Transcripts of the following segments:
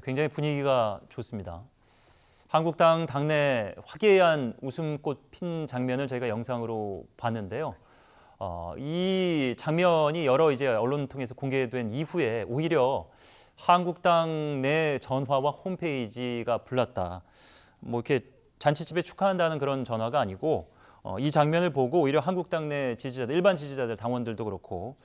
굉장히 분위기가 좋습니다. 한국당 당내 화기애애한 웃음꽃 핀 장면을 저희가 영상으로 봤는데요. 이 장면이 여러 이제 언론을 통해서 공개된 이후에 오히려 한국당 내 전화와 홈페이지가 불났다. 뭐 이렇게 잔치집에 축하한다는 그런 전화가 아니고 이 장면을 보고 오히려 한국당 내 지지자들, 일반 지지자들, 당원들도 그렇고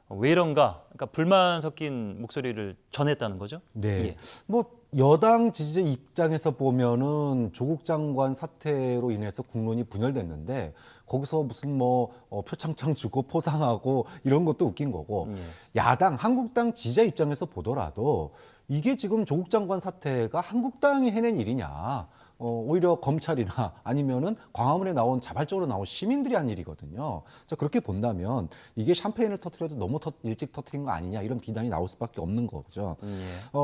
왜 이런가? 그러니까 불만 섞인 목소리를 전했다는 거죠. 네. 예. 뭐 여당 지지자 입장에서 보면은 조국 장관 사태로 인해서 국론이 분열됐는데 거기서 무슨 표창장 주고 포상하고 이런 것도 웃긴 거고 야당 한국당 지지자 입장에서 보더라도 이게 지금 조국 장관 사태가 한국당이 해낸 일이냐? 오히려 검찰이나 아니면은 광화문에 나온 자발적으로 나온 시민들이 한 일이거든요. 자, 그렇게 본다면 이게 샴페인을 터트려도 너무 일찍 터트린 거 아니냐 이런 비난이 나올 수밖에 없는 거죠.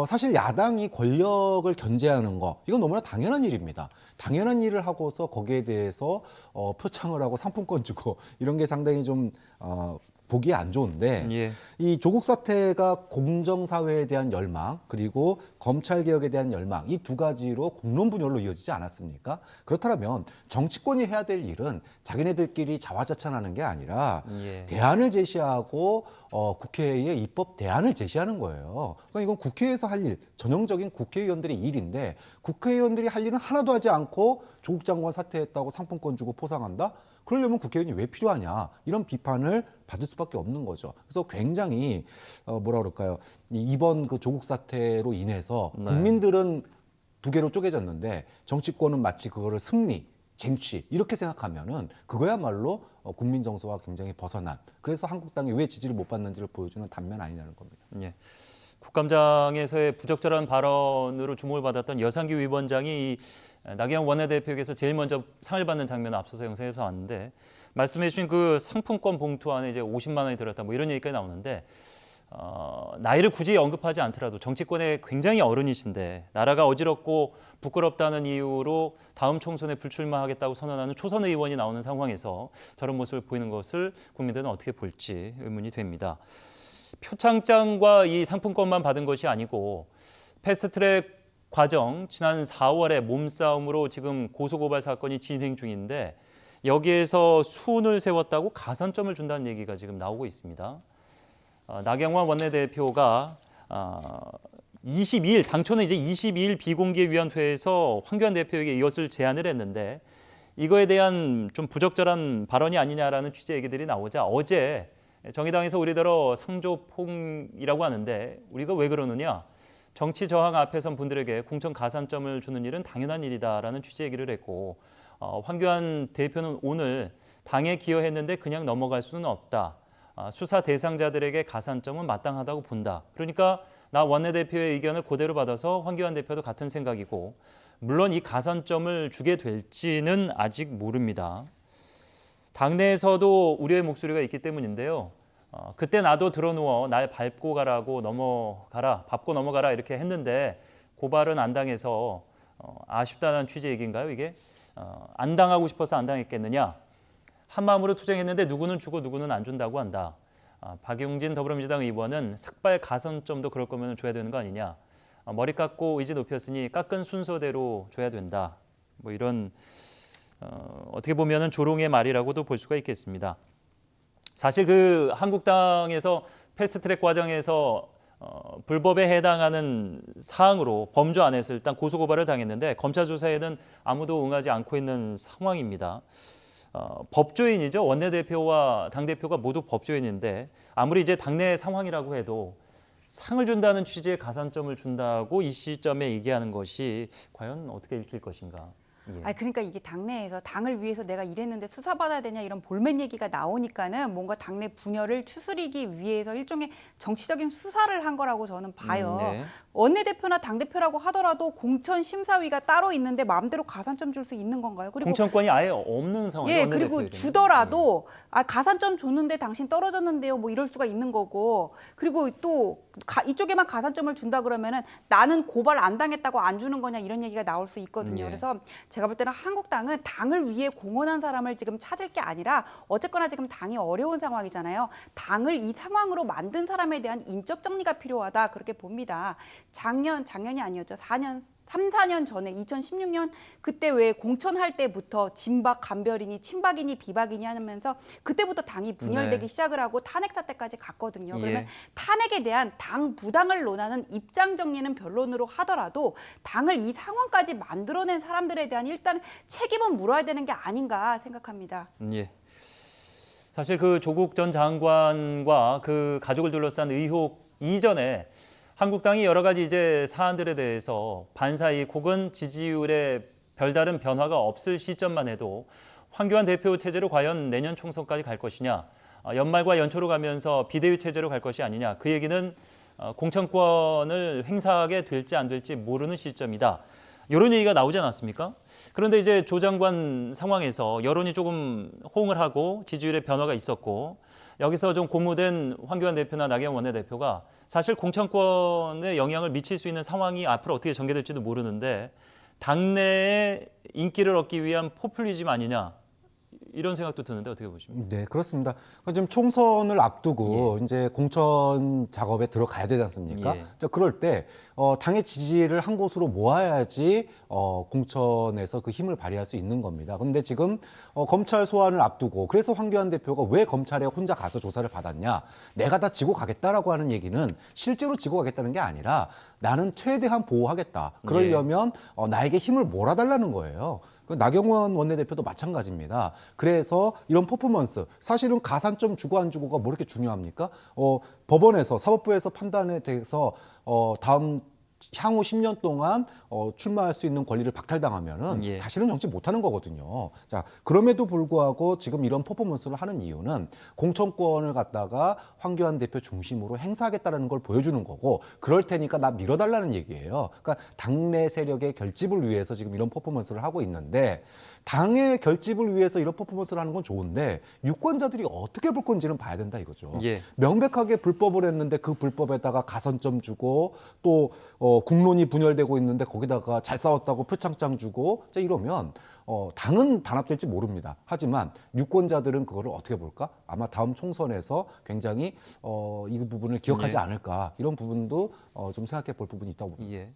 사실 야당이 권력을 견제하는 거 이건 너무나 당연한 일입니다. 당연한 일을 하고서 거기에 대해서 표창을 하고 상품권 주고 이런 게 상당히 좀 보기 안 좋은데 이 조국 사태가 공정사회에 대한 열망 그리고 검찰개혁에 대한 열망 이 두 가지로 국론 분열로 이어지지 않았습니까? 그렇다면 정치권이 해야 될 일은 자기네들끼리 자화자찬하는 게 아니라 대안을 제시하고 국회에 입법 대안을 제시하는 거예요. 그러니까 이건 국회에서 할 일, 전형적인 국회의원들의 일인데 국회의원들이 할 일은 하나도 하지 않고 조국 장관 사퇴했다고 상품권 주고 포상한다? 그러려면 국회의원이 왜 필요하냐 이런 비판을 받을 수밖에 없는 거죠. 그래서 굉장히 뭐라 그럴까요? 이번 그 조국 사태로 인해서 국민들은 두 개로 쪼개졌는데 정치권은 마치 그거를 승리, 쟁취 이렇게 생각하면은 그거야말로 국민 정서와 굉장히 벗어난 그래서 한국당이 왜 지지를 못 받는지를 보여주는 단면 아니냐는 겁니다. 예. 국감장에서의 부적절한 발언으로 주목을 받았던 여상규 위원장이 나경원 원내대표에게서 제일 먼저 상을 받는 장면을 앞서서 영상에서 왔는데 말씀해 주신 그 상품권 봉투 안에 이제 50만 원이 들었다 뭐 이런 얘기까지 나오는데 나이를 굳이 언급하지 않더라도 정치권에 굉장히 어른이신데 나라가 어지럽고 부끄럽다는 이유로 다음 총선에 불출마하겠다고 선언하는 초선 의원이 나오는 상황에서 저런 모습을 보이는 것을 국민들은 어떻게 볼지 의문이 됩니다. 표창장과 이 상품권만 받은 것이 아니고 패스트트랙 과정 지난 4월에 몸싸움으로 지금 고소고발 사건이 진행 중인데 여기에서 수운을 세웠다고 가산점을 준다는 얘기가 지금 나오고 있습니다. 나경원 원내대표가 22일 당초는 이제 22일 비공개위원회에서 황교안 대표에게 이것을 제안을 했는데 이거에 대한 좀 부적절한 발언이 아니냐라는 취재 얘기들이 나오자 어제 정의당에서 우리더러 상조폭이라고 하는데 우리가 왜 그러느냐 정치 저항 앞에 선 분들에게 공천 가산점을 주는 일은 당연한 일이다라는 취재 얘기를 했고 황교안 대표는 오늘 당에 기여했는데 그냥 넘어갈 수는 없다. 수사 대상자들에게 가산점은 마땅하다고 본다. 그러니까 나 원내대표의 의견을 그대로 받아서 황교안 대표도 같은 생각이고 물론 이 가산점을 주게 될지는 아직 모릅니다. 당내에서도 우려의 목소리가 있기 때문인데요. 그때 나도 들어누워 날 밟고 가라고 넘어가라, 밟고 넘어가라 이렇게 했는데 고발은 안 당해서 아쉽다는 취지 얘기인가요 이게? 안 당하고 싶어서 안 당했겠느냐? 한마음으로 투쟁했는데 누구는 주고 누구는 안 준다고 한다. 박용진 더불어민주당 의원은 삭발 가산점도 그럴 거면 줘야 되는 거 아니냐. 머리 깎고 의지 높였으니 깎은 순서대로 줘야 된다. 뭐 이런 어떻게 보면은 조롱의 말이라고도 볼 수가 있겠습니다. 사실 그 한국당에서 패스트트랙 과정에서 불법에 해당하는 사항으로 범주 안에서 일단 고소고발을 당했는데 검찰 조사에는 아무도 응하지 않고 있는 상황입니다. 법조인이죠. 원내대표와 당대표가 모두 법조인인데 아무리 이제 당내 상황이라고 해도 상을 준다는 취지의 가산점을 준다고 이 시점에 얘기하는 것이 과연 어떻게 읽힐 것인가. 그러니까 이게 당내에서 당을 위해서 내가 이랬는데 수사받아야 되냐 이런 볼멘 얘기가 나오니까는 뭔가 당내 분열을 추스리기 위해서 일종의 정치적인 수사를 한 거라고 저는 봐요. 네. 원내대표나 당대표라고 하더라도 공천심사위가 따로 있는데 마음대로 가산점 줄 수 있는 건가요? 그리고 공천권이 아예 없는 상황이죠. 예, 그리고 주더라도 가산점 줬는데 당신 떨어졌는데요. 뭐 이럴 수가 있는 거고. 그리고 또 이쪽에만 가산점을 준다 그러면은 나는 고발 안 당했다고 안 주는 거냐 이런 얘기가 나올 수 있거든요. 그래서 제가 볼 때는 한국당은 당을 위해 공헌한 사람을 지금 찾을 게 아니라 어쨌거나 지금 당이 어려운 상황이잖아요. 당을 이 상황으로 만든 사람에 대한 인적 정리가 필요하다 그렇게 봅니다. 작년이 아니었죠. 3, 4년 전에 2016년 그때 왜 공천할 때부터 진박 간별이니 친박이니 비박이니 하면서 그때부터 당이 분열되기 네. 시작을 하고 탄핵 사태까지 갔거든요. 예. 그러면 탄핵에 대한 당 부당을 논하는 입장 정리는 변론으로 하더라도 당을 이 상황까지 만들어낸 사람들에 대한 일단 책임은 물어야 되는 게 아닌가 생각합니다. 예. 사실 그 조국 전 장관과 그 가족을 둘러싼 의혹 이전에 한국당이 여러 가지 이제 사안들에 대해서 반사이익 혹은 지지율에 별다른 변화가 없을 시점만 해도 황교안 대표 체제로 과연 내년 총선까지 갈 것이냐, 연말과 연초로 가면서 비대위 체제로 갈 것이 아니냐, 그 얘기는 공천권을 행사하게 될지 안 될지 모르는 시점이다. 이런 얘기가 나오지 않았습니까? 그런데 이제 조 장관 상황에서 여론이 조금 호응을 하고 지지율의 변화가 있었고 여기서 좀 고무된 황교안 대표나 나경원 원내대표가 사실 공천권에 영향을 미칠 수 있는 상황이 앞으로 어떻게 전개될지도 모르는데 당내에 인기를 얻기 위한 포퓰리즘 아니냐 이런 생각도 드는데 어떻게 보십니까? 네, 그렇습니다. 그러니까 지금 총선을 앞두고 이제 공천 작업에 들어가야 되지 않습니까? 예. 자, 그럴 때 당의 지지를 한 곳으로 모아야지 공천에서 그 힘을 발휘할 수 있는 겁니다. 근데 지금 검찰 소환을 앞두고 그래서 황교안 대표가 왜 검찰에 혼자 가서 조사를 받았냐? 내가 다 지고 가겠다라고 하는 얘기는 실제로 지고 가겠다는 게 아니라 나는 최대한 보호하겠다. 그러려면 나에게 힘을 몰아달라는 거예요. 나경원 원내대표도 마찬가지입니다. 그래서 이런 퍼포먼스, 사실은 가산점 주고 안 주고가 뭐 이렇게 중요합니까? 법원에서 사법부에서 판단에 대해서 다음 향후 10년 동안 출마할 수 있는 권리를 박탈당하면은 예. 다시는 정치 못하는 거거든요. 자, 그럼에도 불구하고 지금 이런 퍼포먼스를 하는 이유는 공천권을 갖다가 황교안 대표 중심으로 행사하겠다는 걸 보여주는 거고, 그럴 테니까 나 밀어달라는 얘기예요. 그러니까 당내 세력의 결집을 위해서 지금 이런 퍼포먼스를 하고 있는데, 당의 결집을 위해서 이런 퍼포먼스를 하는 건 좋은데 유권자들이 어떻게 볼 건지는 봐야 된다 이거죠. 예. 명백하게 불법을 했는데 그 불법에다가 가산점 주고 또 국론이 분열되고 있는데 거기다가 잘 싸웠다고 표창장 주고 자 이러면 당은 단합될지 모릅니다. 하지만 유권자들은 그거를 어떻게 볼까? 아마 다음 총선에서 굉장히 이 부분을 기억하지 예. 않을까 이런 부분도 좀 생각해 볼 부분이 있다고 봅니다. 예.